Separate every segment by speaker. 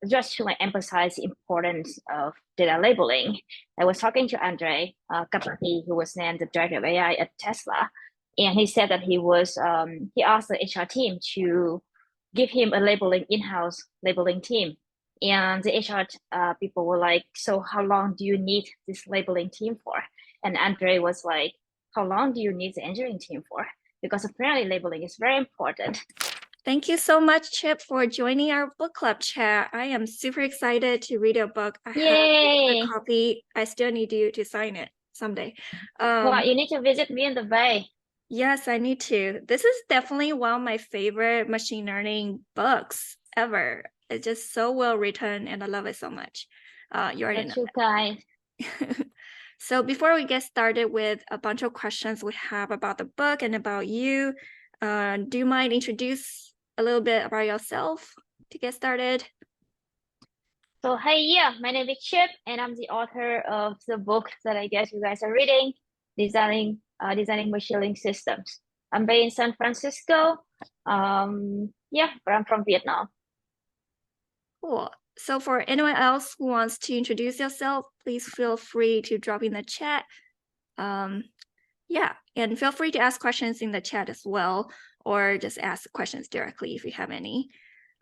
Speaker 1: just to like emphasize the importance of data labeling, I was talking to Andre Kapati, who was then the director of AI at Tesla, and he said that he asked the HR team to give him a labeling in-house labeling team, and the HR people were like, "So how long do you need this labeling team for?" And Andre was like, "How long do you need the engineering team for? Because apparently labeling is very important."
Speaker 2: Thank you so much, Chip, for joining our book club chat. I am super excited to read your book. I have a
Speaker 1: Yay!
Speaker 2: copy. I still need you to sign it someday.
Speaker 1: Well, you need to visit me in the Bay.
Speaker 2: Yes, I need to. This is definitely one of my favorite machine learning books ever. It's just so well written, and I love it so much. You already
Speaker 1: That's
Speaker 2: know
Speaker 1: too kind.
Speaker 2: that. So before we get started with a bunch of questions we have about the book and about you, do you mind introduce a little bit about yourself to get started?
Speaker 1: So, hey, yeah, my name is Chip, and I'm the author of the book that I guess you guys are reading, Designing Machine Learning Systems. I'm based in San Francisco. Yeah, but I'm from Vietnam.
Speaker 2: Cool. So for anyone else who wants to introduce yourself, please feel free to drop in the chat. Yeah, and feel free to ask questions in the chat as well, or just ask questions directly if you have any.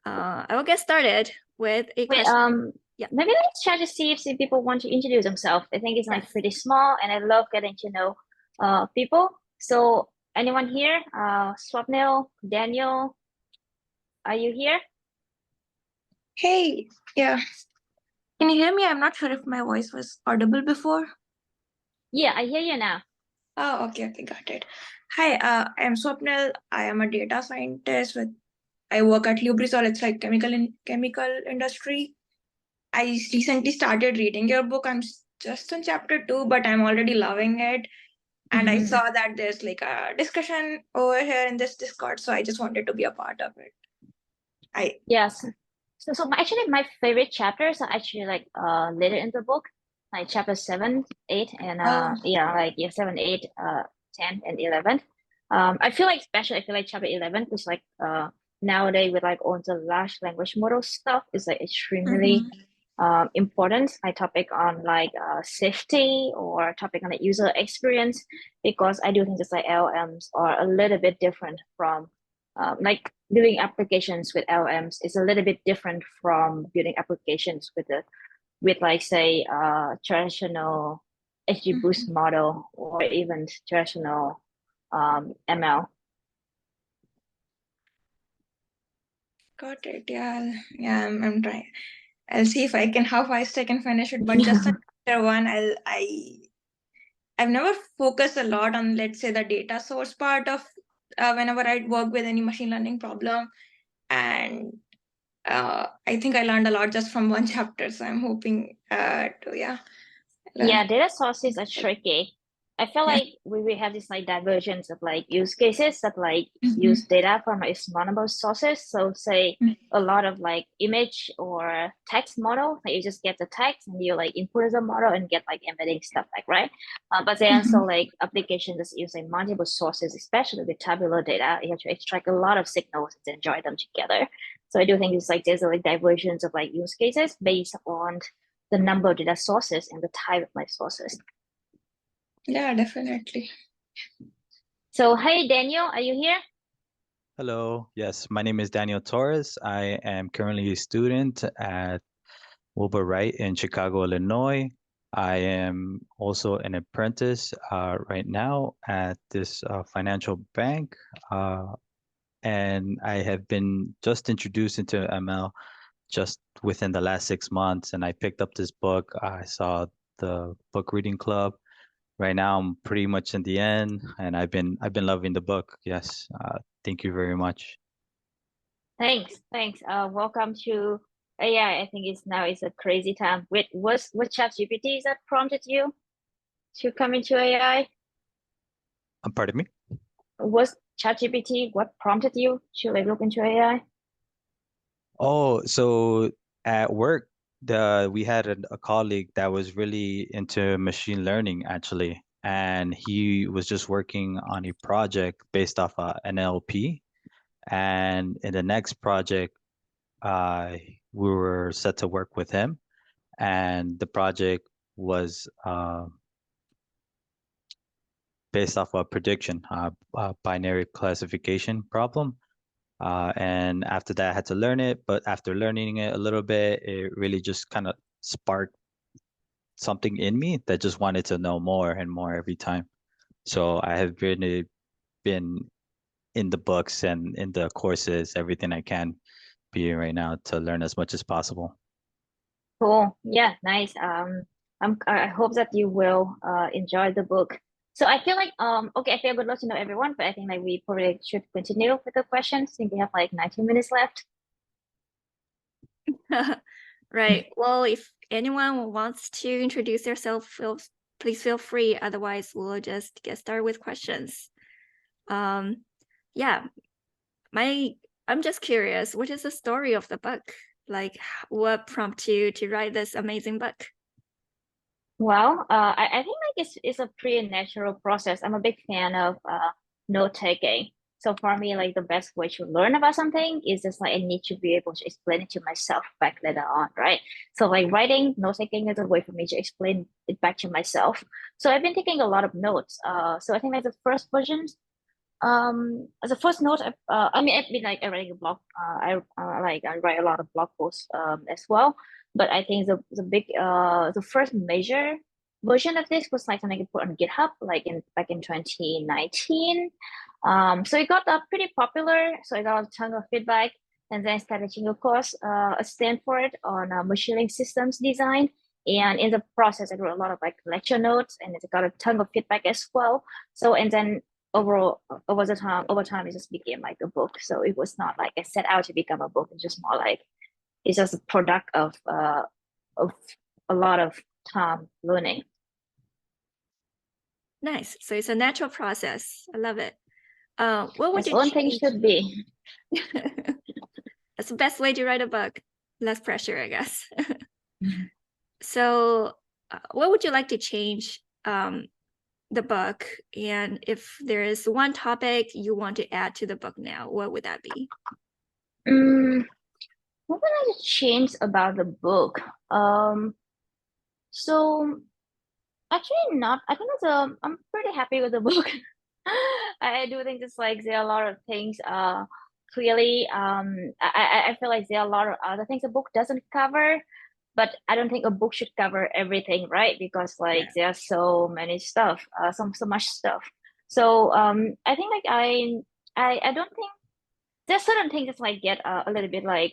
Speaker 2: I will get started with a
Speaker 1: Wait,
Speaker 2: question. Yeah.
Speaker 1: maybe let's try to see if some people want to introduce themselves. I think it's like
Speaker 2: Yes.
Speaker 1: pretty small, and I love getting to know people. So, anyone here? Swapnil, Daniel, are you here?
Speaker 3: Hey, yeah. Can you hear me? I'm not sure if my voice was audible before.
Speaker 1: Yeah, I hear you now.
Speaker 3: Oh, okay, got it. Hi, I'm Swapnil. I am a data scientist I work at Lubrizol. It's like chemical industry. I recently started reading your book. I'm just on chapter 2, but I'm already loving it. And I saw that there's like a discussion over here in this Discord, so I just wanted to be a part of it.
Speaker 1: Yes. Actually my favorite chapters are actually like later in the book, like chapter 7, 8, and
Speaker 3: Oh,
Speaker 1: like 7, 8, 10, and 11. I feel like chapter 11 is like nowadays with like all the large language model stuff is like extremely
Speaker 3: mhm.
Speaker 1: important like topic on like safety or topic on the user experience, because I do think just like LMs are a little bit different from like building applications with LMs is a little bit different from building applications with like say traditional XGBoost model or even traditional ML.
Speaker 3: Got it. Yeah. I'm trying. I'll see if I can how fast I can finish it. But just on chapter 1, I've never focused a lot on, let's say, the data source part of whenever I work with any machine learning problem, and I think I learned a lot just from one chapter. So I'm hoping to learn.
Speaker 1: Yeah, data sources are tricky. I feel
Speaker 3: Yeah.
Speaker 1: like we have this like divergence of like use cases that like
Speaker 3: Mhm.
Speaker 1: use data from like small number of sources. So say a lot of like image or text model, like you just get the text and you like input as a model and get like embedding stuff like right. But then also
Speaker 3: Mhm.
Speaker 1: like applications that's using multiple sources, especially with tabular data, you have to extract a lot of signals and join them together. So I do think it's like there's like divergence of like use cases based on the number of data sources and the type of my sources.
Speaker 3: Yeah, definitely.
Speaker 1: So, hey, Daniel, are you here?
Speaker 4: Hello. Yes, my name is Daniel Torres. I am currently a student at Wilbur Wright in Chicago, Illinois. I am also an apprentice right now at this financial bank. And I have been just introduced into ML just within the last 6 months. And I picked up this book. I saw the book reading club. Right now, I'm pretty much in the end, and I've been loving the book. Yes, thank you very much.
Speaker 1: Thanks. Welcome to AI. I think it's a crazy time. Wait, what ChatGPT that prompted you to come into AI?
Speaker 4: Pardon me?
Speaker 1: Was ChatGPT what prompted you to like look into AI?
Speaker 4: Oh, so at work, we had a colleague that was really into machine learning actually, and he was just working on a project based off NLP. And in the next project, uh, we were set to work with him, and the project was based off a prediction, binary classification problem. And after that, I had to learn it. But after learning it a little bit, it really just kind of sparked something in me that just wanted to know more and more every time. So I have really been in the books and in the courses, everything I can be right now to learn as much as possible.
Speaker 1: Cool. Yeah, nice. I hope that you will enjoy the book. So I feel like okay, I feel I would love to know everyone, but I think like we probably should continue with the questions. I think we have like 19 minutes left.
Speaker 2: Right. Well, if anyone wants to introduce yourself, please feel free. Otherwise, we'll just get started with questions. Yeah, I'm just curious, what is the story of the book? Like, what prompted you to write this amazing book?
Speaker 1: Well, I think like it's a pretty natural process. I'm a big fan of note taking. So for me, like the best way to learn about something is just like I need to be able to explain it to myself back later on, right? So like writing, note taking is a way for me to explain it back to myself. So I've been taking a lot of notes. So I think like the first version, as a first note, I mean, I've been like writing a blog. I write a lot of blog posts as well. But I think the first major version of this was like something I put on GitHub like in back in 2019. So it got pretty popular. So I got a ton of feedback, and then I started taking a course at Stanford on machine learning systems design. And in the process, I wrote a lot of like lecture notes, and it got a ton of feedback as well. So and then overall over time it just became like a book. So it was not like I set out to become a book. It's just more like it's just a product of a lot of time learning.
Speaker 2: Nice. So it's a natural process. I love it. What would
Speaker 1: That's
Speaker 2: you
Speaker 1: one thing
Speaker 2: change?
Speaker 1: should be.
Speaker 2: That's the best way to write a book. Less pressure, I guess. So what would you like to change the book? And if there is one topic you want to add to the book now, what would that be?
Speaker 1: What would I change about the book? So actually not. I think I'm pretty happy with the book. I do think it's like there are a lot of things clearly I feel like there are a lot of other things the book doesn't cover, but I don't think a book should cover everything, right? Because like there's so many stuff, so much stuff. So I think like I don't think there's certain things that like get a little bit like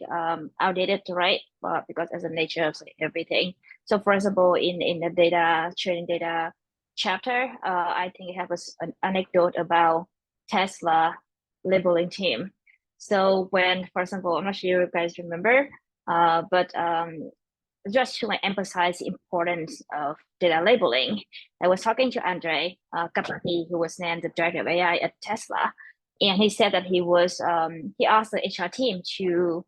Speaker 1: outdated, right? Because as a nature of like, everything. So for example, in the data training data chapter, I think it has an anecdote about Tesla labeling team. So when, for example, I'm not sure you guys remember, but just to like emphasize the importance of data labeling, I was talking to Andre Kapati, who was then the director of AI at Tesla, and he said that he asked the HR team to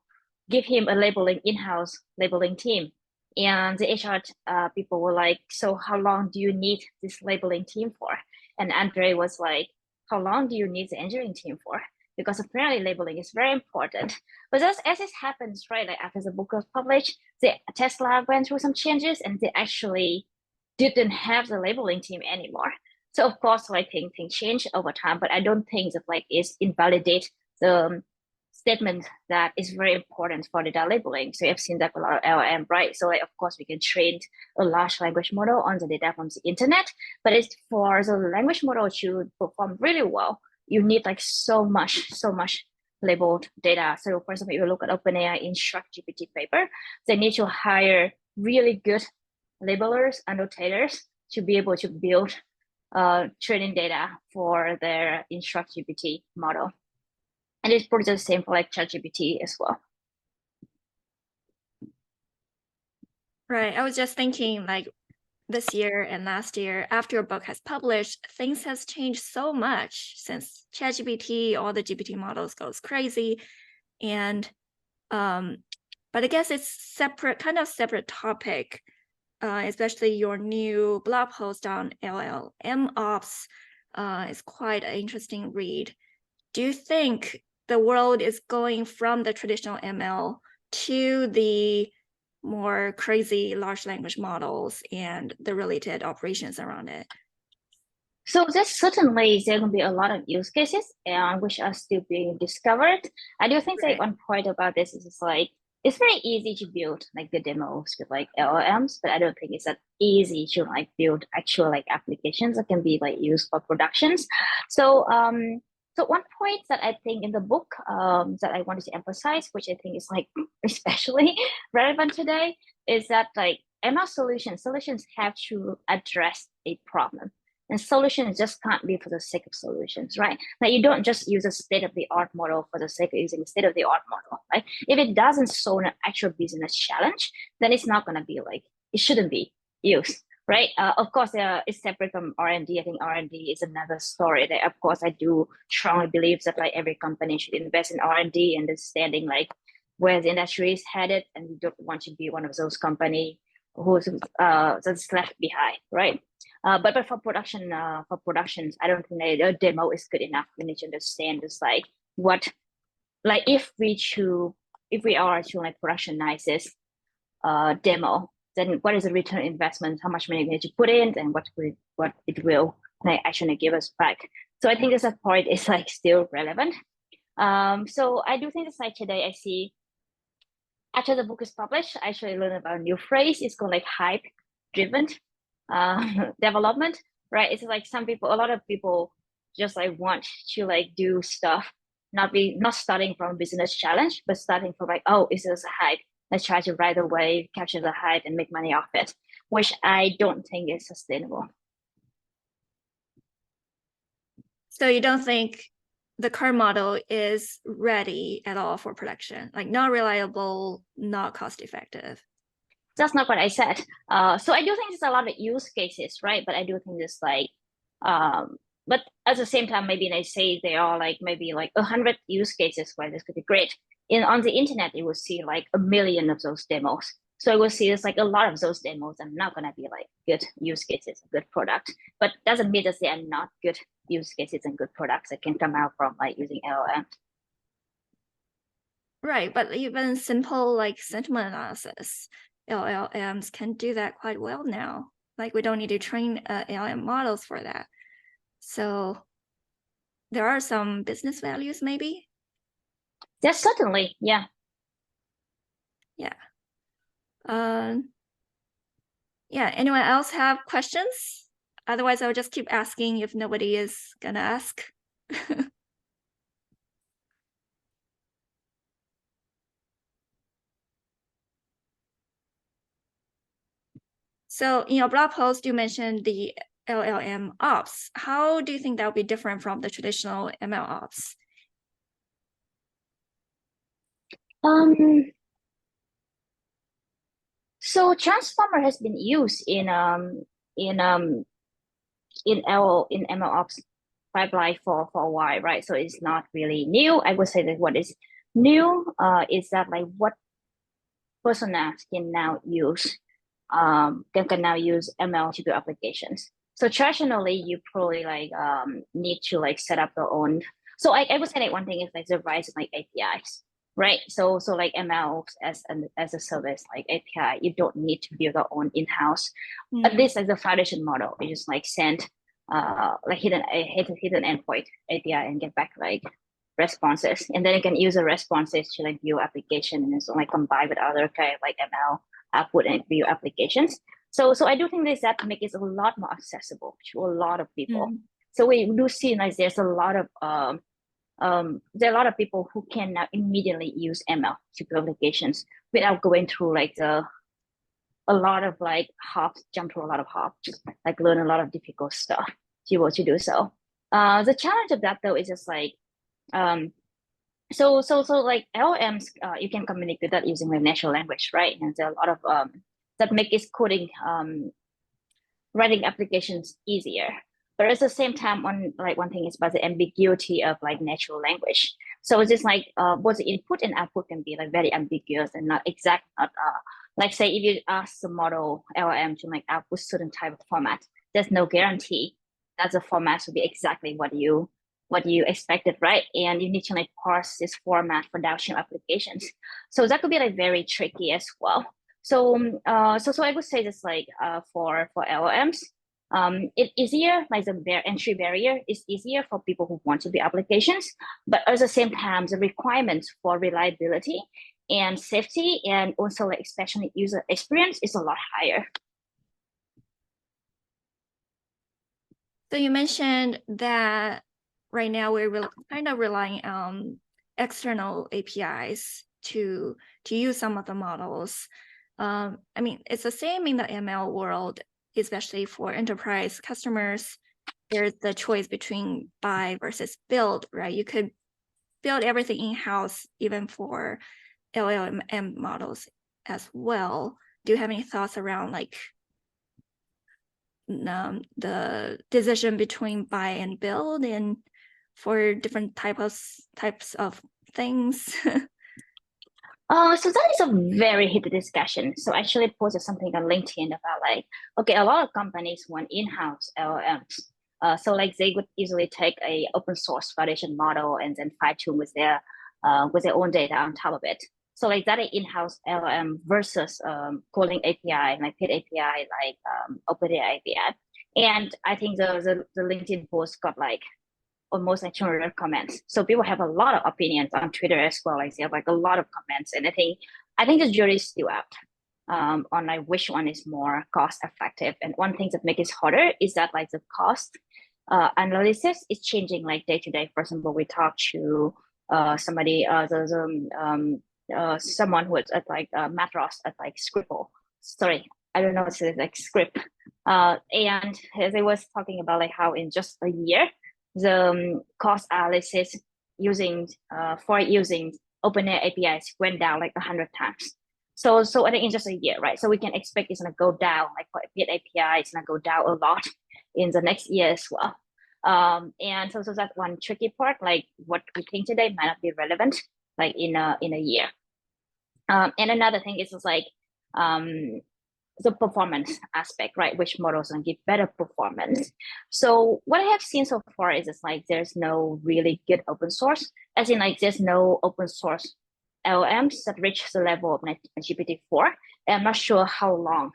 Speaker 1: give him a labeling in-house labeling team, and the HR people were like, "So how long do you need this labeling team for?" And Andre was like, "How long do you need the engineering team for?" Because apparently labeling is very important. But as it happens, right, like after the book was published, the Tesla went through some changes and they actually didn't have the labeling team anymore. So of course, like things change over time, but I don't think that like is invalidate the statement that is very important for data labeling. So you've seen that a lot of LLM, right? So like, of course, we can train a large language model on the data from the internet, but it's for the language model to perform really well, you need like so much labeled data. So for example, if you look at OpenAI InstructGPT paper, they need to hire really good labelers, annotators to be able to build training data for their InstructGPT model. And it's pretty the same for like ChatGPT as well.
Speaker 2: Right. I was just thinking like this year and last year, after a book has published, things has changed so much since ChatGPT, all the GPT models goes crazy. And but I guess it's kind of separate topic, especially your new blog post on LLM ops is quite an interesting read. Do you think the world is going from the traditional ML to the more crazy large language models and the related operations around it?
Speaker 1: So there's certainly there can be a lot of use cases and which are still being discovered. I do think
Speaker 2: Right.
Speaker 1: like one point about this is like it's very easy to build like the demos with like LLMs, but I don't think it's that easy to like build actual like applications that can be like used for productions. So one point that I think in the book that I wanted to emphasize, which I think is like especially relevant today, is that like ML solutions have to address a problem. And solutions just can't be for the sake of solutions, right? Like you don't just use a state-of-the-art model for the sake of using a state-of-the-art model, right? If it doesn't solve an actual business challenge, then it's not going to be like, it shouldn't be used, right? Of course, it's separate from R&D. I think R&D is another story. That, of course, I do strongly believe that like every company should invest in R&D, understanding like where the industry is headed, and we don't want to be one of those companies who's that's left behind, right? But for productions, I don't think the demo is good enough. We need to understand just like what, like if we are to like productionize this demo, then what is the return on investment? How much money we need to put in, and what it will like actually give us back. So I think this point is like still relevant. So I do think it's like today I see after the book is published, I actually learned about a new phrase. It's called like hype driven development, right? It's like a lot of people just like want to like do stuff, not starting from a business challenge, but starting from like, oh, is this a hype? Let's try to right away capture the hype and make money off it, which I don't think is sustainable.
Speaker 2: So you don't think the current model is ready at all for production, like not reliable, not cost effective?
Speaker 1: That's not what I said. So I do think there's a lot of use cases, right? But I do think there's like, but at the same time, maybe they say there are like maybe like 100 use cases where this could be great. On the internet, you will see like 1 million of those demos. So I will see there's like a lot of those demos are not gonna be like good use cases, good product. But doesn't mean that they are not good use cases and good products that can come out from like using LLM.
Speaker 2: Right, but even simple like sentiment analysis, LLMs can do that quite well now. Like we don't need to train LLM models for that. So there are some business values maybe?
Speaker 1: Yes, certainly, yeah.
Speaker 2: Yeah. Yeah, anyone else have questions? Otherwise, I'll just keep asking if nobody is gonna ask. So in your blog post, you mentioned the LLM ops. How do you think that would be different from the traditional ML ops?
Speaker 1: So transformer has been used in ML ops pipeline for a while, right? So it's not really new. I would say that what is new is that like what personas can now use can now use ML to do applications. So traditionally, you probably like need to like set up your own. So I would say like one thing is like the rise of like APIs, right? So like ML as a service like API, you don't need to build your own in-house. At least like the foundation model, you just like send like hidden endpoint API and get back like responses, and then you can use the responses to like view application and so like combine with other kind of like ML output and view applications. So I do think that make it a lot more accessible to a lot of people. So we do see like there's a lot of there are a lot of people who can now immediately use ML to build applications without going through like a lot of like hops, jump through a lot of hops, like learn a lot of difficult stuff to be able to do so. The challenge of that though is just like so like LLMs, you can communicate that using like natural language, right? And there are a lot of that make it coding, writing applications easier. But at the same time, one thing is about the ambiguity of like natural language. So it's just like both the input and output can be like very ambiguous and not exact. Like say if you ask the model LLM to like output certain type of format, there's no guarantee that the format will be exactly what you what you expected, right? And you need to like parse this format for downstream applications. So that could be like very tricky as well. So so I would say this like for LLMs, it's easier, like the entry barrier is easier for people who want to be applications, but at the same time, the requirements for reliability and safety and also like especially user experience is a lot higher.
Speaker 2: So you mentioned that right now we're kind of relying on external APIs to use some of the models. I mean, it's the same in the ML world, especially for enterprise customers. There's the choice between buy versus build, right? You could build everything in-house, even for LLM models as well. Do you have any thoughts around like the decision between buy and build and for different types of things?
Speaker 1: So that is a very heated discussion. So I actually posted something on LinkedIn about like, okay, a lot of companies want in-house LLMs. So like they would easily take a open source foundation model and then fine tune with their own data on top of it. So like that in-house LLM versus calling API, like paid API, like OpenAI API. And I think the LinkedIn post got like almost like 200 comments. So people have a lot of opinions on Twitter as well. Like they have like a lot of comments, and I think the jury is still out on like which one is more cost effective. And one thing that makes it harder is that like the cost analysis is changing like day to day. For example, we talked to somebody, someone who was at like Matros at like Scribble. Sorry, I don't know, it's like script. And they was talking about like how in just a year, the cost analysis using OpenAI APIs went down like 100 times. So I think in just a year, right? So we can expect it's gonna go down, like for API, it's gonna go down a lot in the next year as well. And so that's one tricky part, like what we think today might not be relevant like in a year. And another thing is just like the performance aspect, right? Which models can give better performance. So what I have seen so far is it's like there's no really good open source, as in like there's no open source LLMs that reach the level of GPT-4. And I'm not sure how long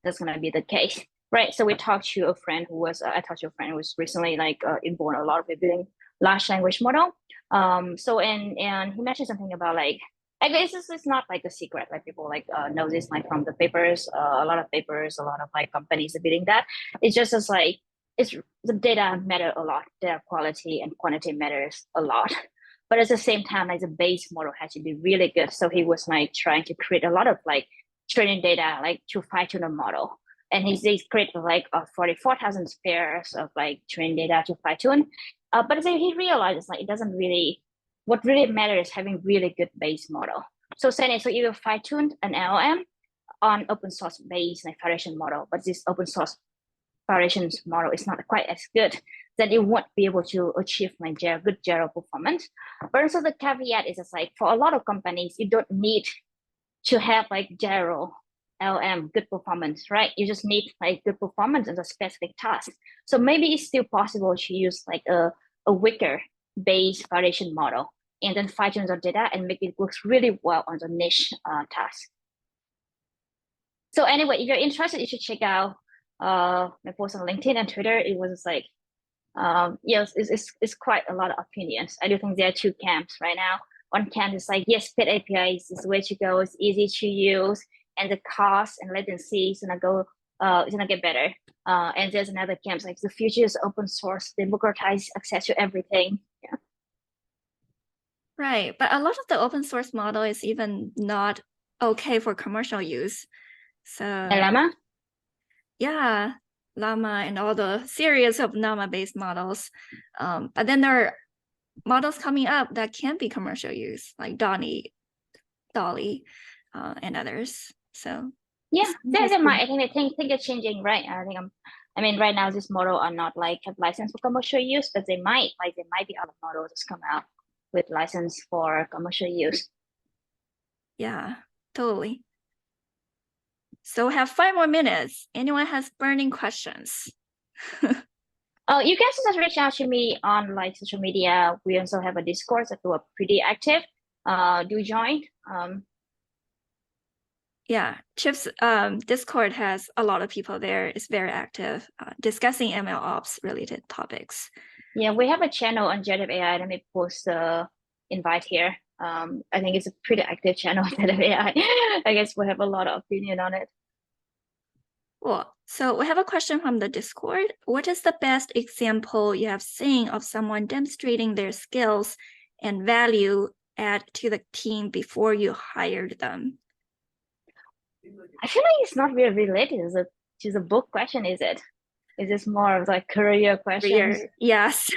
Speaker 1: that's gonna be the case, right? So we talked to a friend who was, I talked to a friend who was recently like involved a lot of building large language model. So and he mentioned something about like, I guess this is not like a secret, like people like know this like from the papers, a lot of papers, a lot of like companies are building that. It's just as like, it's the data matter a lot, data quality and quantity matters a lot. But at the same time, like the base model has to be really good. So he was like trying to create a lot of like training data, like to fine tune a model. And he created like 44,000 pairs of like training data to fine tune. But then he realizes like it doesn't really, what really matters is having really good base model. So saying so either fine tuned an LLM on open source based like foundation model, but this open source foundation model is not quite as good, then it won't be able to achieve like good general performance. But also the caveat is just like for a lot of companies, you don't need to have like general LM good performance, right? You just need like good performance on a specific task. So maybe it's still possible to use like a weaker base foundation model and then fine tune the data and make it works really well on the niche task. So anyway, if you're interested, you should check out my post on LinkedIn and Twitter. It was like, yes, it's quite a lot of opinions. I do think there are two camps right now. One camp is like, yes, paid APIs is the way to go. It's easy to use, and the cost and latency is gonna get better. And there's another camp like the future is open source, democratize access to everything. Yeah.
Speaker 2: Right, but a lot of the open source model is even not okay for commercial use. So
Speaker 1: And Llama?
Speaker 2: Yeah, Llama and all the series of Llama-based models. But then there are models coming up that can be commercial use, like Dolly, and others. So
Speaker 1: yeah, there might. I think it's changing, right? I mean, right now this model are not like have license for commercial use, but they might be other models that come out with license for commercial use.
Speaker 2: Yeah, totally. So we have 5 more minutes. Anyone has burning questions?
Speaker 1: You can just reach out to me on like social media. We also have a Discord that we're pretty active. Do join.
Speaker 2: Yeah, Chip's Discord has a lot of people there. It's very active, discussing ML ops related topics.
Speaker 1: Yeah, we have a channel on generative AI. Let me post the invite here. I think it's a pretty active channel on generative AI. I guess we have a lot of opinion on it.
Speaker 2: Cool. So we have a question from the Discord. What is the best example you have seen of someone demonstrating their skills and value add to the team before you hired them?
Speaker 1: I feel like it's not really related to the book question, is it? Is this more of like career questions?
Speaker 2: Yes.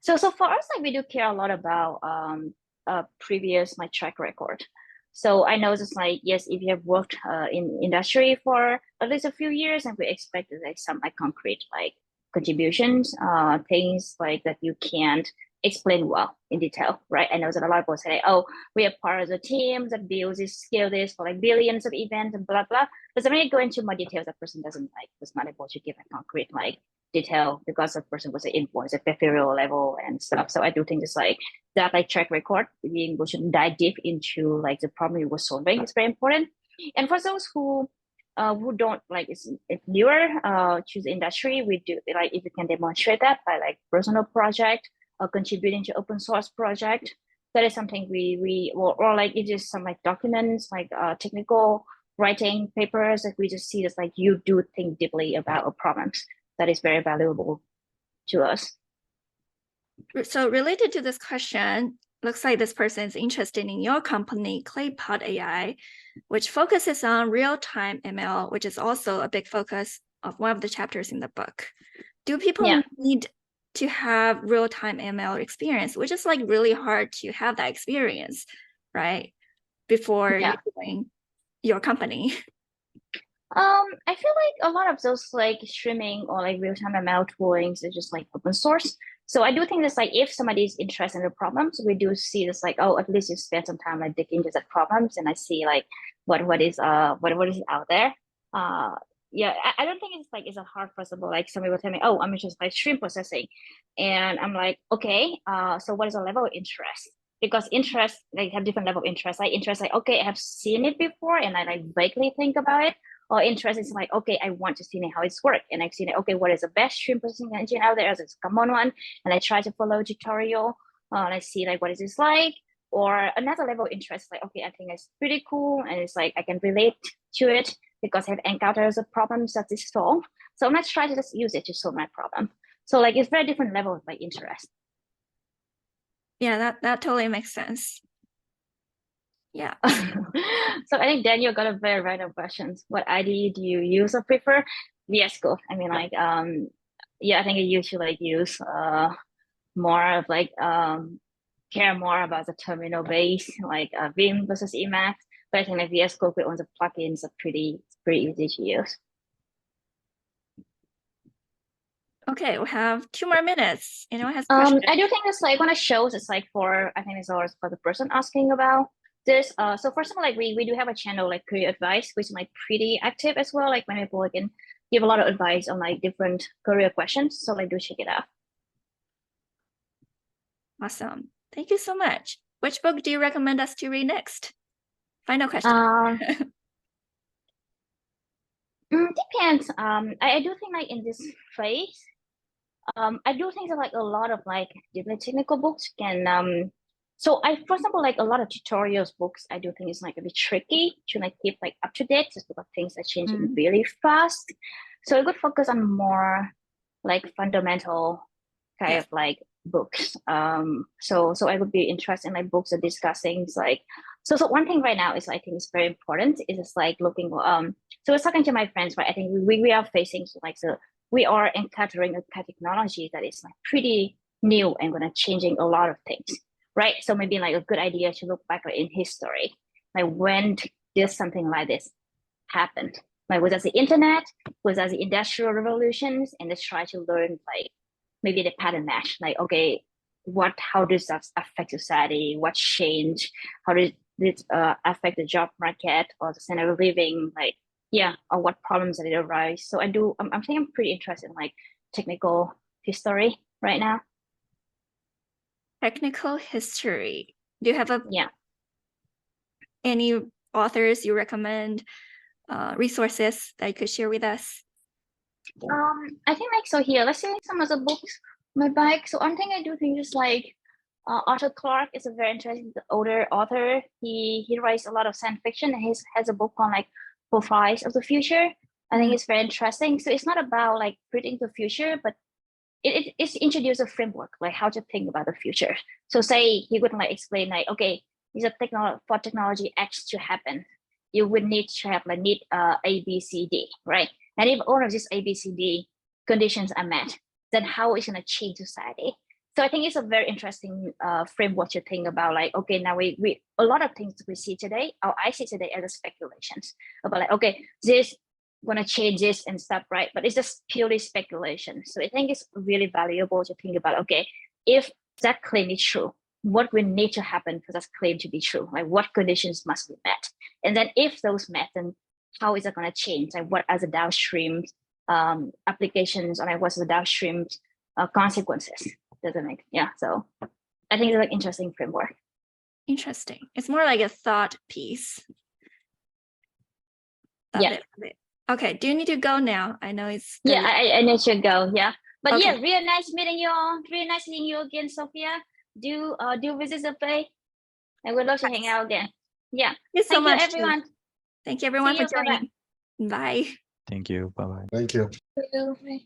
Speaker 1: So for us, like we do care a lot about previous like track record. So I know just like yes, if you have worked in industry for at least a few years, and we expect like some like concrete like contributions, things like that you can't explain well in detail, right? I know that a lot of people say, oh, we are part of the team that builds this, scale this for like billions of events and blah blah. But when you go into more details, that person doesn't like was not able to give a concrete like detail because the person was influenced at behavioral level and stuff. So I do think it's like that like track record, being able to dive deep into like the problem you were solving is very important. And for those who don't like it's newer to the industry, we do like if you can demonstrate that by like personal project or contributing to open source project, that is something we or like it is some like documents like technical writing papers that we just see as like you do think deeply about a problem that is very valuable to us.
Speaker 2: So related to this question, looks like this person is interested in your company, Claypot AI, which focuses on real-time ML, which is also a big focus of one of the chapters in the book. Do people need to have real-time ML experience, which is like really hard to have that experience, right? Before you join your company.
Speaker 1: I feel like a lot of those like streaming or like real-time ML toolings is just like open source. So I do think that's like if somebody is interested in the problems, we do see this like, oh, at least you spend some time like digging into the problems and I see like what is out there. Yeah, I don't think it's like it's a hard possible like somebody will tell me, oh, I'm just like stream processing. And I'm like, okay, so what is the level of interest? Because interest, like have different level of interest. Like interest, like, okay, I have seen it before and I like vaguely think about it, or interest is like, okay, I want to see how it's work. And I've seen it, okay, what is the best stream processing engine out there? It's a common one. And I try to follow a tutorial and I see like, what is this like? Or another level of interest, like, okay, I think it's pretty cool. And it's like, I can relate to it because I've encountered the problems that this solve. So I'm not trying to just use it to solve my problem. So like, it's very different level of like interest.
Speaker 2: Yeah, that totally makes sense. Yeah.
Speaker 1: So I think Daniel got a very random questions. What IDE do you use or prefer? VS Code. I mean, like, yeah, I think you should like use more of like care more about the terminal base, like Vim versus Emacs. But I think like VS Code with on the plugins are pretty easy to use.
Speaker 2: Okay, we have 2 more minutes. Anyone has questions?
Speaker 1: I do think it's like when it shows, it's like for I think it's always for the person asking about this. So first of all, like we do have a channel like career advice, which is like pretty active as well. Like when people can give a lot of advice on like different career questions. So like do check it out.
Speaker 2: Awesome. Thank you so much. Which book do you recommend us to read next? Final question.
Speaker 1: Depends. I do think like in this phase, I do think that like a lot of like different technical books can so I for example like a lot of tutorials books I do think it's like a bit tricky to like keep like up to date just because things are changing really fast. So I could focus on more like fundamental kind of like books. So I would be interested in like books that discuss things like so one thing right now is I think is very important is it's like looking so I was talking to my friends, right? I think we are facing like we are encountering a technology that is like pretty new and gonna changing a lot of things, right? So maybe like a good idea to look back in history, like when did something like this happened? Like was that the internet? Was that the industrial revolutions? And let's try to learn like maybe the pattern match. Like okay, how does that affect society? What changed? How did it affect the job market or the standard of living? Like yeah, or what problems did it arise? So I'm pretty interested in like technical history right now.
Speaker 2: Technical history. Do you have
Speaker 1: Yeah.
Speaker 2: any authors you recommend, resources that you could share with us?
Speaker 1: I think like, so here, let's see like some of the books on my bike. So one thing I do think is like Arthur Clarke is a very interesting older author. He writes a lot of science fiction, and he has a book on like profiles of the future. I think it's very interesting. So it's not about like predicting the future, but it's introduce a framework, like how to think about the future. So say he would like explain like, okay, these are for technology X to happen, you would need to have like A, B, C, D, right? And if all of these A, B, C, D conditions are met, then how is it going to change society? So I think it's a very interesting framework to think about. Like, okay, now we a lot of things we see today, or I see today as speculations about like, okay, this gonna change this and stuff, right? But it's just purely speculation. So I think it's really valuable to think about, okay, if that claim is true, what will need to happen for that claim to be true? Like what conditions must be met? And then if those met, then how is it gonna change? Like what are the downstream applications, or like what's the downstream consequences? Doesn't make, yeah. So I think it's like interesting framework.
Speaker 2: Interesting. It's more like a thought piece.
Speaker 1: Yeah.
Speaker 2: Okay, do you need to go now? I know it's
Speaker 1: yeah, I need to go. Yeah, but
Speaker 2: okay.
Speaker 1: yeah, really nice meeting you all. Really nice seeing you again, Sophia. Do visit the play. I would love to hang out again. Yeah.
Speaker 2: Thank you so much,
Speaker 1: everyone.
Speaker 2: Thank you everyone
Speaker 1: See
Speaker 2: for
Speaker 1: you.
Speaker 2: joining. Bye.
Speaker 4: Thank you. Bye-bye.
Speaker 5: Thank you.
Speaker 1: Bye.